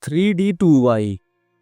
3D2Y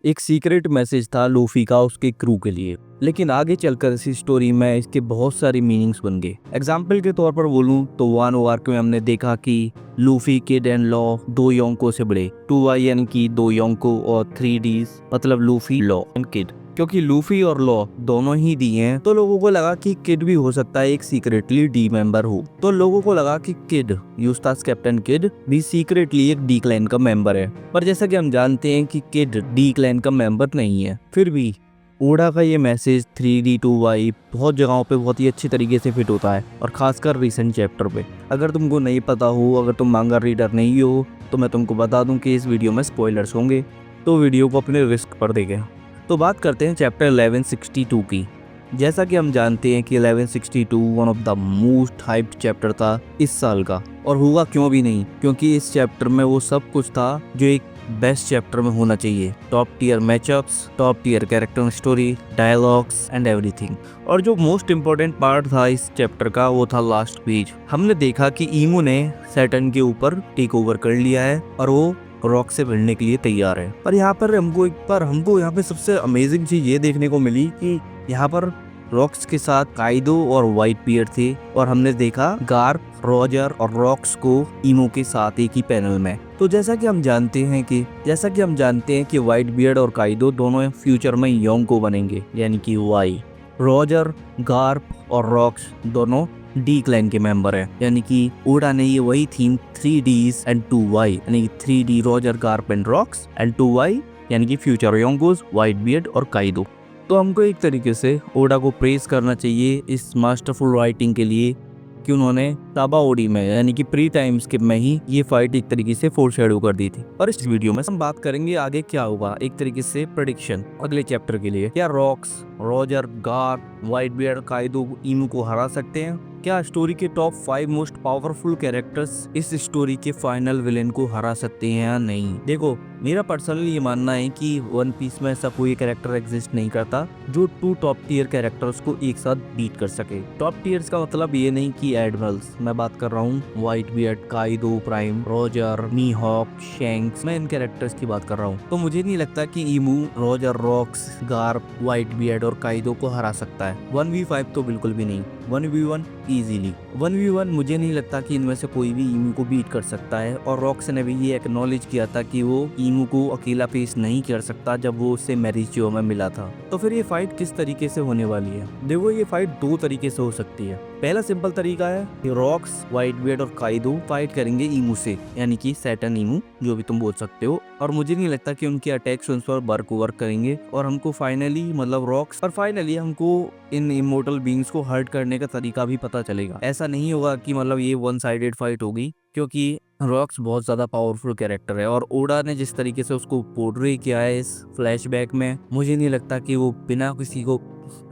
एक secret message था Luffy का उसके क्रू के लिए, लेकिन आगे चलकर इसी स्टोरी में इसके बहुत सारे मीनिंग्स बन गए। एग्जाम्पल के तौर पर बोलूं तो 1 आर्क में हमने देखा कि लूफी किड एंड लॉ 2 योंको से बड़े, 2Y यानी कि 2 योंको और 3D मतलब लूफी लॉ एंड किड। क्योंकि लूफी और लॉ दोनों ही डी हैं तो लोगों को लगा कि किड भी हो सकता है एक सीक्रेटली डी मेंबर हो। तो लोगों को लगा कि किड यूस्टास कैप्टन किड भी सीक्रेटली एक डी क्लैन का मेंबर है, पर जैसा कि हम जानते हैं कि किड डी क्लैन का मेंबर नहीं है। फिर भी ओडा का ये मैसेज 3D2Y बहुत जगहों पे बहुत ही अच्छी तरीके से फिट होता है, और खासकर रिसेंट चैप्टर पे। अगर तुमको नहीं पता हो, अगर तुम मांगा रीडर नहीं हो, तो मैं तुमको बता दूं कि इस वीडियो में स्पॉयलर्स होंगे, तो वीडियो को अपने रिस्क पर देखें। तो बात करते हैं चैप्टर 1162 की। जैसा कि हम जानते हैं कि 1162 one of the most hyped chapter था इस साल का, और हुआ क्यों भी नहीं, क्योंकि इस चैप्टर में वो सब कुछ था जो एक बेस्ट चैप्टर में होना चाहिए। Top tier matchups, top tier character story, dialogues and everything. और जो मोस्ट इम्पोर्टेंट पार्ट था इस चैप्टर का वो था लास्ट पेज। हमने देखा कि ईमू ने सैटर्न के ऊपर टेक ओवर कर लिया है और वो रॉक से भिड़ने के लिए तैयार है। पर यहाँ पर हमको यहाँ पे सबसे अमेजिंग चीज ये देखने को मिली कि यहाँ पर रॉक्स के साथ काइदो और व्हाइट बियर्ड थे, और हमने देखा गार्प, रॉजर और रॉक्स को ईमो के साथ एक ही पैनल में। तो जैसा कि हम जानते हैं कि व्हाइट बियर्ड और काइदो दोनों फ्यूचर में योंको बनेंगे, यानी कि वाई। रॉजर, गार्प और रॉक्स दोनों डी क्लैन के मेंबर है, यानी कि ओडा ने ये वही थीम 3Ds एंड 2Y, यानी कि 3D Roger, Garp and rocks and 2Y यानी कि फ्यूचर योंकोस, व्हाइट बियर्ड और काइदो। तो हमको एक तरीके से ओडा को प्रेज करना चाहिए इस मास्टरफुल राइटिंग के लिए कि उन्होंने ताबा ओडी में यानी कि प्री टाइम स्किप में ही ये फाइट एक तरीके से फोरशैडो कर दी थी। और इस वीडियो में हम बात करेंगे आगे क्या होगा, एक तरीके से प्रेडिक्शन अगले चैप्टर के लिए। क्या Rocks, Roger, Garp, Whitebeard, Kaido Imu को हरा सकते हैं? क्या स्टोरी के टॉप 5 मोस्ट पावरफुल कैरेक्टर्स इस स्टोरी के फाइनल विलेन को हरा सकते हैं या नहीं? देखो, मेरा पर्सनली ये मानना है कि वन पीस में ऐसा कोई कैरेक्टर एग्जिस्ट नहीं करता जो 2 टॉप टियर कैरेक्टर्स को एक साथ बीट कर सके। टॉप टियर्स का मतलब ये नहीं कि एडमरल्स, मैं बात कर रहा हूँ Whitebeard, Kaido, prime, Roger, Mihawk, Shanks, मैं इन कैरेक्टर्स की बात कर रहा हूँ। तो मुझे नहीं लगता कि Imu, Roger, Rocks, Garp, Whitebeard और काइदो को हरा सकता है। 1v5 तो बिल्कुल भी नहीं, 1v1 इजीली। 1v1 मुझे नहीं लगता कि इनमें से कोई भी ईमू को बीट कर सकता है, और रॉक्स ने भी ये एक्नॉलेज किया था कि वो ईमू को अकेला फेस नहीं कर सकता जब वो उससे मैरिजियो में मिला था। तो फिर ये फाइट किस तरीके से होने वाली है? देखो, ये फाइट 2 तरीके से हो सकती है। पहला सिंपल तरीका है कि रॉक्स, व्हाइट बियर्ड और काइदो फाइट करेंगे ईमू से, यानी कि सैटर्न ईमू जो भी तुम बोल सकते हो, और मुझे नहीं लगता कि उनके अटैक्स उन पर वर्क करेंगे, और हमको फाइनली मतलब रॉक्स और फाइनली हमको इन इमोर्टल बींग्स को हर्ट करने का तरीका भी पता चलेगा। ऐसा नहीं होगा कि मतलब ये वन साइडेड फाइट होगी, क्योंकि रॉक्स बहुत ज्यादा पावरफुल कैरेक्टर है, और ओडा ने जिस तरीके से उसको पोर्ट्रे किया है इस फ्लैशबैक में, मुझे नहीं लगता कि वो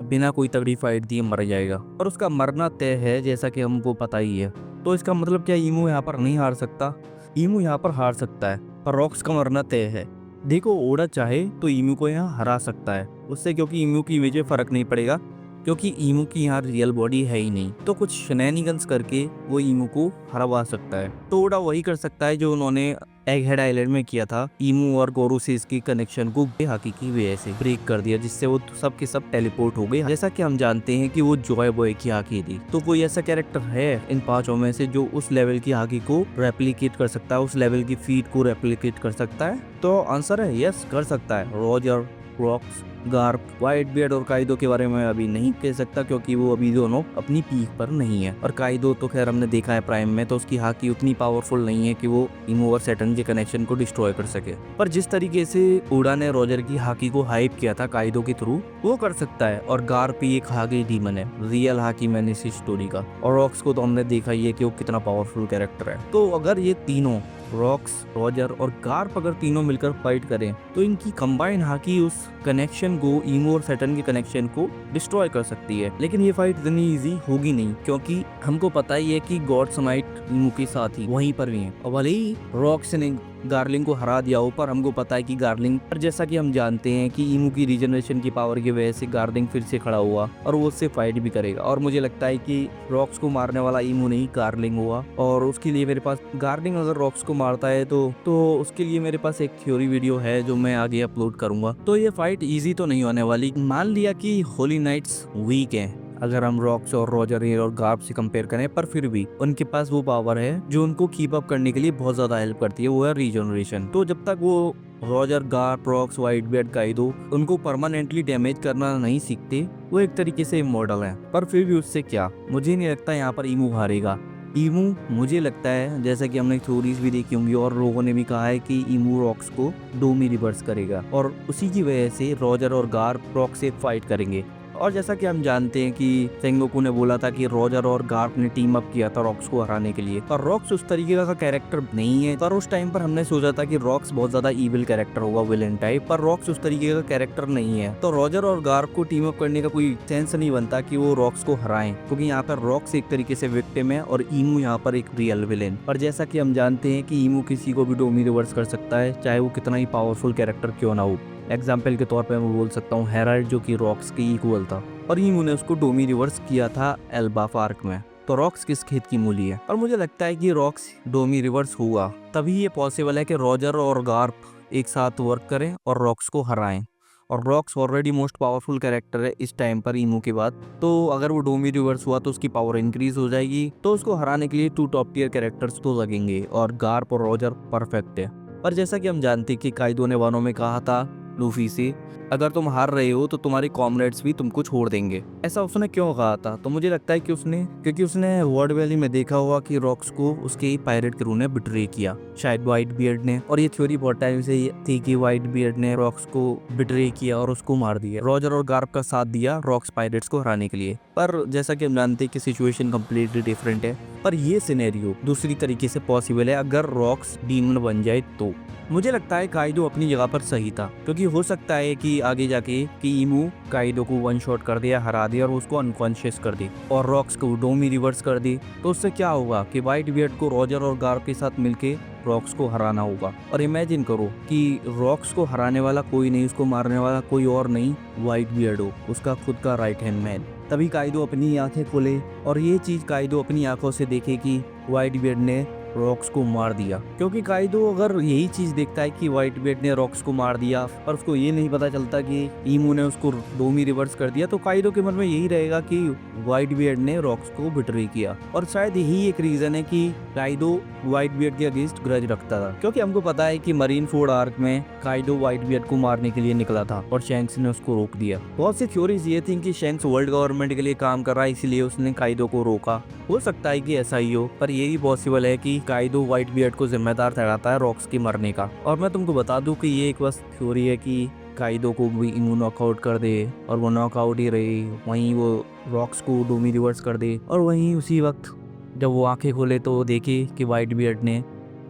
बिना कोई तगड़ी फाइट दिए मर जाएगा, और उसका मरना तय है जैसा कि हमको पता ही है। तो इसका मतलब क्या ईमू यहाँ पर नहीं हार सकता? ईमू यहाँ पर हार सकता है, पर रॉक्स का मरना तय है। देखो, ओडा चाहे तो ईमू को यहाँ हरा सकता है उससे, क्योंकि ईमू की इमेज में फर्क नहीं पड़ेगा, क्योंकि ईमू की यहाँ रियल बॉडी है ही नहीं। तो कुछ शेनैनिगन्स करके वो ईमू को हरवा सकता है। तो ओडा वही कर सकता है जो उन्होंने एगहेड आइलैंड में किया था, ईमू और गोरू से इसकी कनेक्शन को हाकी की वजह से ब्रेक कर दिया, जिससे वो सब के सब टेलीपोर्ट हो गए। जैसा कि हम जानते हैं कि वो जॉय बॉय की हाकी थी। तो कोई ऐसा कैरेक्टर है इन 5 में से जो उस लेवल की हाकी को रेप्लिकेट कर सकता है, उस लेवल की फीट को रेप्लिकेट कर सकता है? तो आंसर है यस, कर सकता है। Roger, Rocks, Garp, Whitebeard और काइदो के बारे में अभी नहीं कह सकता, क्योंकि वो अभी दोनों अपनी पीक पर नहीं है। और काइदो तो खैर हमने देखा है प्राइम में, तो उसकी हाकी उतनी पावरफुल नहीं है कि वो ईमू और सैटर्न के कनेक्शन को डिस्ट्रॉय कर सके। पर जिस तरीके से ओडा ने रॉजर की हाकी को हाइप किया था काइदो के थ्रू, वो कर सकता है। और गार्प ही एक हाकी डीमन है, रियल हाकी मैन इस स्टोरी का। और रॉक्स को तो हमने देखा ही है कि वो कितना पावरफुल कैरेक्टर है। तो अगर ये तीनों रॉक्स, रॉजर और गार्प अगर तीनों मिलकर फाइट करें, तो इनकी कंबाइन हाकी उस कनेक्शन को, ईमू और सैटर्न के कनेक्शन को डिस्ट्रॉय कर सकती है। लेकिन ये फाइट इतनी इजी होगी नहीं, क्योंकि हमको पता ही है कि गॉड समाइट ईमू के साथ ही वहीं पर भी है, और भले ही रॉक्स ने गार्लिंग को हरा दिया हो, पर हमको पता है कि गार्लिंग, पर जैसा कि हम जानते हैं कि ईमू की रीजनरेशन की पावर की वजह से गार्लिंग फिर से खड़ा हुआ और वो उससे फाइट भी करेगा। और मुझे लगता है कि रॉक्स को मारने वाला ईमू नहीं, गार्लिंग हुआ। और उसके लिए मेरे पास, गार्लिंग अगर रॉक्स को मारता है तो उसके लिए मेरे पास एक थ्योरी वीडियो है जो मैं आगे अपलोड करूंगा। तो ये फाइट इजी तो नहीं होने वाली। मान लिया कि होली नाइट्स वीक है अगर हम रॉक्स और रॉजर और गार्प से कंपेयर करें, पर फिर भी उनके पास वो पावर है जो उनको कीप अप करने के लिए बहुत ज्यादा हेल्प करती है, वो है रीजनरेशन। तो जब तक वो Roger, Garp, rocks, Whitebeard, Kaido उनको परमानेंटली डैमेज करना नहीं सीखते, वो एक तरीके से इमॉर्टल है। पर फिर भी उससे क्या, मुझे नहीं लगता यहाँ पर ईमू हारेगा। ईमू, मुझे लगता है जैसा कि हमने थ्योरीज भी देखी होंगी और लोगों ने भी कहा है कि ईमू रॉक्स को डोमी रिवर्स करेगा और उसी की वजह से रॉजर और गार्प रॉक्स से फाइट करेंगे। और जैसा कि हम जानते हैं कि सेंगोकू ने बोला था कि रॉजर और गार्प ने टीम अप किया था रॉक्स को हराने के लिए, और रॉक्स उस तरीके का कैरेक्टर नहीं है। पर उस टाइम पर हमने सोचा था कि रॉक्स बहुत ज्यादा इविल कैरेक्टर होगा, विलेन टाइप, पर रॉक्स उस तरीके का कैरेक्टर नहीं है। तो रॉजर और गार्प को टीम अप करने का कोई सेंस नहीं बनता कि वो रॉक्स को हराएं, क्योंकि यहाँ पर रॉक्स एक तरीके से विक्टिम है और ईमू यहाँ पर एक रियल विलेन। और जैसा कि हम जानते हैं कि ईमू किसी को भी डोमी रिवर्स कर सकता है, चाहे वो कितना ही पावरफुल कैरेक्टर क्यों ना हो। एग्जाम्पल के तौर पर मैं बोल सकता हूँ हेराल्ड, जो कि रॉक्स के इक्वल था और ईमू ने उसको डोमी रिवर्स किया था एल्बा आर्क में। तो रॉक्स किस खेत की मूली है। और मुझे लगता है कि रॉक्स डोमी रिवर्स हुआ तभी ये पॉसिबल है कि रॉजर और गार्प एक साथ वर्क करें और रॉक्स को हराएं। और rocks already most powerful character है इस टाइम पर ईमू के बाद, तो अगर वो डोमी रिवर्स हुआ तो उसकी पावर इंक्रीज हो जाएगी। तो उसको हराने के लिए 2 टॉप टियर कैरेक्टर्स तो लगेंगे और गार्प और रॉजर परफेक्ट है। पर जैसा कि हम जानते हैं कि काइडो ने वानो में कहा था लूफी से, अगर तुम हार रहे हो तो तुम्हारे कॉमरेड्स भी तुमको छोड़ देंगे। ऐसा उसने क्यों कहा था, तो मुझे लगता है कि क्योंकि उसने वर्ड वैली में देखा हुआ कि रॉक्स को उसके पायरेट क्रू ने बिट्रे किया, शायद व्हाइट बियर्ड ने। और ये थ्योरी बहुत टाइम से थी कि व्हाइट बियर्ड ने रॉक्स को बिट्रे किया और उसको मार दिया, रॉजर और गार्प का साथ दिया रॉक्स पायरेट्स को हराने के लिए। पर जैसा कि हम जानते हैं कि सिचुएशन कम्प्लीटली डिफरेंट है। पर ये सिनेरियो दूसरी तरीके से पॉसिबल है, अगर रॉक्स डीमन बन जाए तो। मुझे लगता है काइडो अपनी जगह पर सही था, क्योंकि हो सकता है कि आगे जाके कि ईमू काइडो को वन शॉट कर दिया, हरा दिया और उसको अनकॉन्शियस कर दी और रॉक्स को डोमी रिवर्स कर दी, तो उससे क्या होगा कि व्हाइट बियर्ड को रॉजर और गार्प के साथ मिलके रॉक्स को हराना होगा। और इमेजिन करो कि रॉक्स को हराने वाला कोई नहीं, उसको मारने वाला कोई और नहीं, व्हाइट बियर्ड हो, उसका खुद का राइट हैंड मैन। तभी काइडो अपनी आंखें खोले और ये चीज काइडो अपनी आंखों से देखे कि व्हाइट बियर्ड ने रॉक्स को मार दिया। क्योंकि काइडो अगर यही चीज देखता है कि व्हाइट बियर्ड ने रॉक्स को मार दिया पर उसको ये नहीं पता चलता कि ईमू ने उसको डोमी रिवर्स कर दिया, तो काइडो के मन में यही रहेगा कि व्हाइट बियर्ड ने रॉक्स को बिट्रे किया। और शायद यही एक रीजन है कि काइडो व्हाइट बियर्ड के अगेंस्ट ग्रज रखता था, क्योंकि हमको पता है कि मरीन फोर्ड आर्क में काइडो व्हाइट बियर्ड को मारने के लिए निकला था और शैंक्स ने उसको रोक दिया। बहुत सी थ्योरीज ये थी कि शैंक्स वर्ल्ड गवर्नमेंट के लिए काम कर रहा है, इसलिए उसने काइडो को रोका। हो सकता है कि ऐसा ही हो, पर ये भी पॉसिबल है कि काइडो व्हाइट बियर्ड को जिम्मेदार ठहराता है रॉक्स के मरने का। और मैं तुमको बता दूं कि ये एक बस थ्योरी है कि काइडो को भी ईमू नॉकआउट कर दे और वो नॉकआउट ही रहे, वहीं वो रॉक्स को डोमी रिवर्स कर दे और वहीं उसी वक्त जब वो आंखें खोले तो देखे कि व्हाइट बियर्ड ने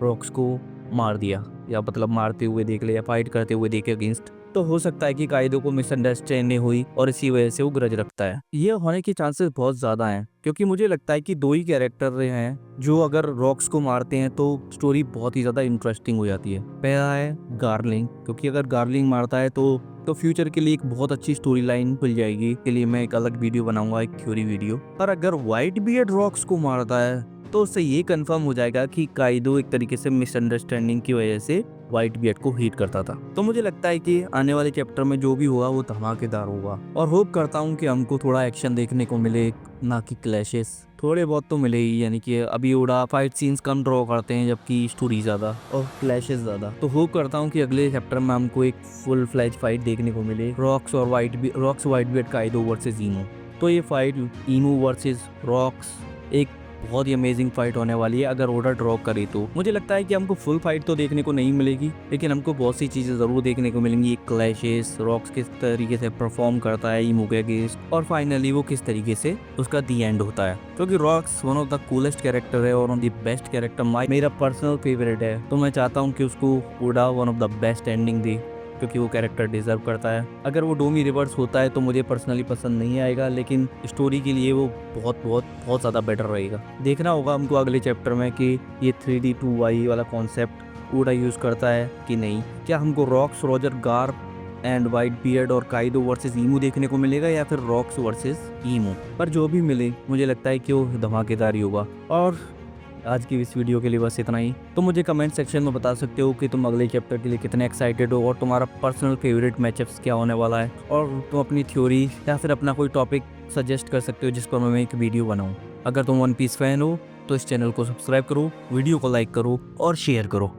रॉक्स को मार दिया, या मतलब मारते हुए देख ले या फाइट करते हुए देखे अगेंस्ट। तो हो सकता है कि काइडो को मिसअंडरस्टैंडिंग हुई और इसी वजह से वो ग्रज रखता है। ये होने के चांसेस बहुत ज्यादा हैं, क्योंकि मुझे लगता है कि 2 ही कैरेक्टर हैं जो अगर रॉक्स को मारते हैं तो स्टोरी बहुत ही ज्यादा इंटरेस्टिंग हो जाती है। पहला है गार्लिंग, क्योंकि अगर गार्लिंग मारता है तो फ्यूचर के लिए एक बहुत अच्छी स्टोरी लाइन खुल जाएगी। के लिए मैं एक अलग वीडियो बनाऊंगा, एक थ्योरी वीडियो। पर अगर व्हाइट बियर्ड रॉक्स को मारता है तो उससे ये कंफर्म हो जाएगा कि काइडो एक तरीके से मिसअंडरस्टैंडिंग की वजह से व्हाइट बियर्ड को हीट करता था। तो मुझे लगता है कि आने वाले चैप्टर में जो भी होगा वो धमाकेदार होगा और होप करता हूँ कि हमको थोड़ा एक्शन देखने को मिले, ना कि क्लैशेस। थोड़े बहुत तो मिले ही, यानी कि अभी उड़ा फाइट सीन्स कम ड्रॉ करते हैं जबकि स्टोरी ज्यादा और क्लैशेस ज्यादा। तो होप करता हूँ कि अगले चैप्टर में हमको एक फुल फ्लैज फाइट देखने को मिले, Rocks Whitebeard Kaido versus Imu. तो ये फाइट ईमू वर्सेस रॉक्स एक बहुत ही अमेजिंग फाइट होने वाली है अगर ऑर्डर ड्रॉ करे तो। मुझे लगता है कि हमको फुल फाइट तो देखने को नहीं मिलेगी, लेकिन हमको बहुत सी चीजें जरूर देखने को मिलेंगी। क्लैशेस, रॉक्स किस तरीके से परफॉर्म करता है ईमू के अगेंस्ट, और फाइनली वो किस तरीके से उसका दी एंड होता है। क्योंकि Rocks one of the coolest character है और one of the best character, मेरा पर्सनल फेवरेट है। तो मैं चाहता हूँ कि उसको Oda one of the best ending दे, क्योंकि वो कैरेक्टर डिजर्व करता है। अगर वो डोमी रिवर्स होता है तो मुझे पर्सनली पसंद नहीं आएगा, लेकिन स्टोरी के लिए वो बहुत ज़्यादा बेटर रहेगा। देखना होगा हमको अगले चैप्टर में कि ये 3D 2Y वाला कॉन्सेप्ट कूड़ा यूज़ करता है कि नहीं। क्या हमको rocks, Roger, Garp and white beard और काइडो वर्सेस ईमू देखने को मिलेगा या फिर रॉक्स वर्सेस ईमू। पर जो भी मिले मुझे लगता है कि वो धमाकेदार ही होगा। और आज की इस वीडियो के लिए बस इतना ही। तो मुझे कमेंट सेक्शन में बता सकते हो कि तुम अगले चैप्टर के लिए कितने एक्साइटेड हो और तुम्हारा पर्सनल फेवरेट मैचअप्स क्या होने वाला है, और तुम अपनी थ्योरी या फिर अपना कोई टॉपिक सजेस्ट कर सकते हो जिस पर मैं एक वीडियो बनाऊँ। अगर तुम वन पीस फैन हो तो इस चैनल को सब्सक्राइब करो, वीडियो को लाइक करो और शेयर करो।